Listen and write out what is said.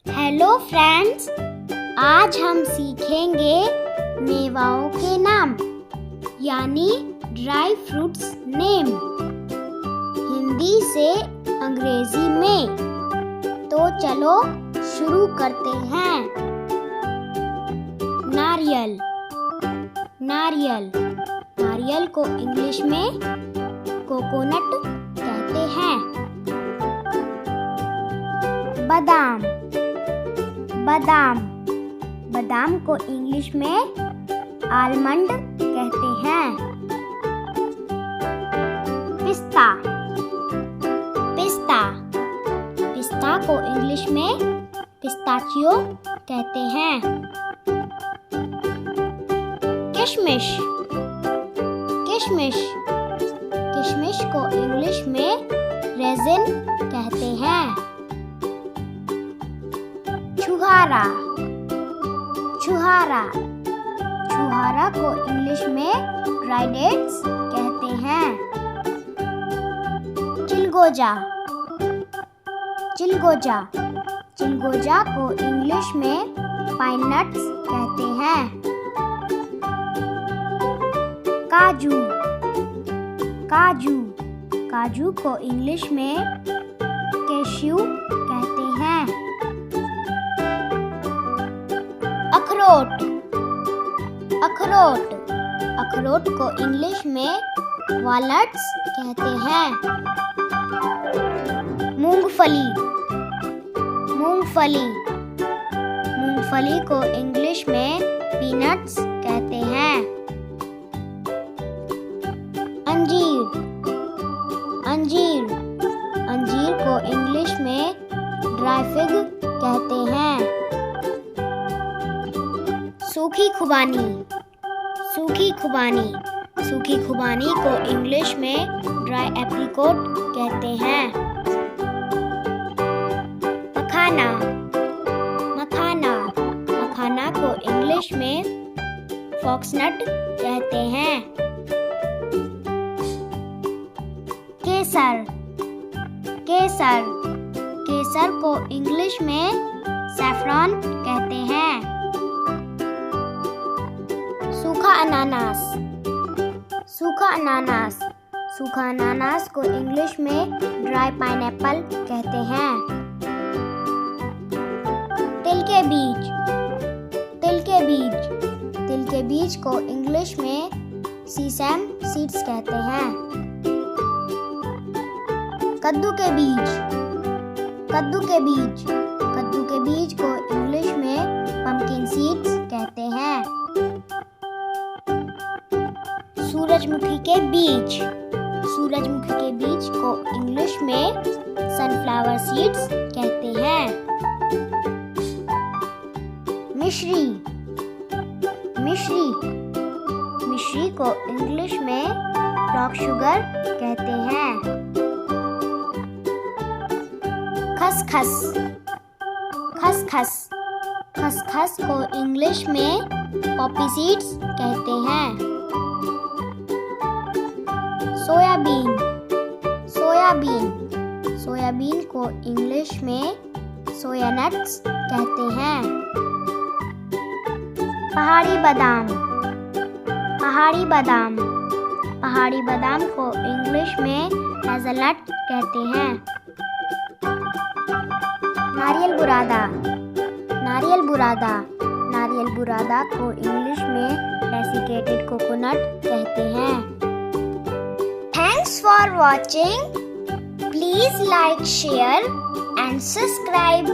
Hello friends, आज हम सीखेंगे मेवाओं के नाम यानी ड्राई फ्रूट्स नेम हिंदी से अंग्रेजी में। तो चलो शुरू करते हैं। नारियल। नारियल नारियल को इंग्लिश में कोकोनट कहते हैं। बादाम। बादाम बादाम को इंग्लिश में आलमंड कहते हैं। पिस्ता। पिस्ता पिस्ता को इंग्लिश में पिस्ताचियो कहते हैं। किशमिश। किशमिश किशमिश को इंग्लिश में रेजिन कहते हैं। छुहारा। छुहारा छुहारा को इंग्लिश में ड्राई डेट्स कहते हैं। चिलगोजा। चिलगोजा चिलगोजा को इंग्लिश में पाइन नट्स कहते हैं। काजू। काजू काजू को इंग्लिश में कैश्यू कहते हैं। अखरोट। अखरोट अखरोट को इंग्लिश में वॉलट्स कहते हैं। मूंगफली। मूंगफली मूंगफली को इंग्लिश में पीनट्स कहते हैं। अंजीर। अंजीर अंजीर को इंग्लिश में ड्राई फिग कहते हैं। सूखी खुबानी। सूखी खुबानी सूखी खुबानी को इंग्लिश में ड्राई एप्रिकॉट कहते हैं। मखाना। मखाना मखाना को इंग्लिश में फॉक्सनट कहते हैं। केसर। केसर केसर को इंग्लिश में सैफरॉन कहते हैं। सूखा अनानास। सूखा अनानास सूखा अनानास को इंग्लिश में ड्राई पाइनएप्पल कहते हैं। तिल के बीज। तिल के बीज तिल के बीज को इंग्लिश में सीसम सीड्स कहते हैं। कद्दू के बीज। कद्दू के बीज कद्दू के बीज को इंग्लिश में पम्पकिन सीड्स कहते हैं। सूरजमुखी के बीज। सूरजमुखी के बीज को इंग्लिश में सनफ्लावर सीड्स कहते हैं। मिश्री। मिश्री मिश्री को इंग्लिश में रॉक शुगर कहते हैं। खसखस। खसखस खसखस को इंग्लिश में पॉपी सीड्स कहते हैं। सोयाबीन। सोयाबीन सोयाबीन को इंग्लिश में सोया नट्स कहते हैं। पहाड़ी बादाम। पहाड़ी बादाम पहाड़ी बादाम को इंग्लिश में हेज़लनट कहते हैं। नारियल बुरादा। नारियल बुरादा नारियल बुरादा को इंग्लिश में डेसिकेटेड कोकोनट कहते हैं। Thanks for watching. Please like, share and subscribe.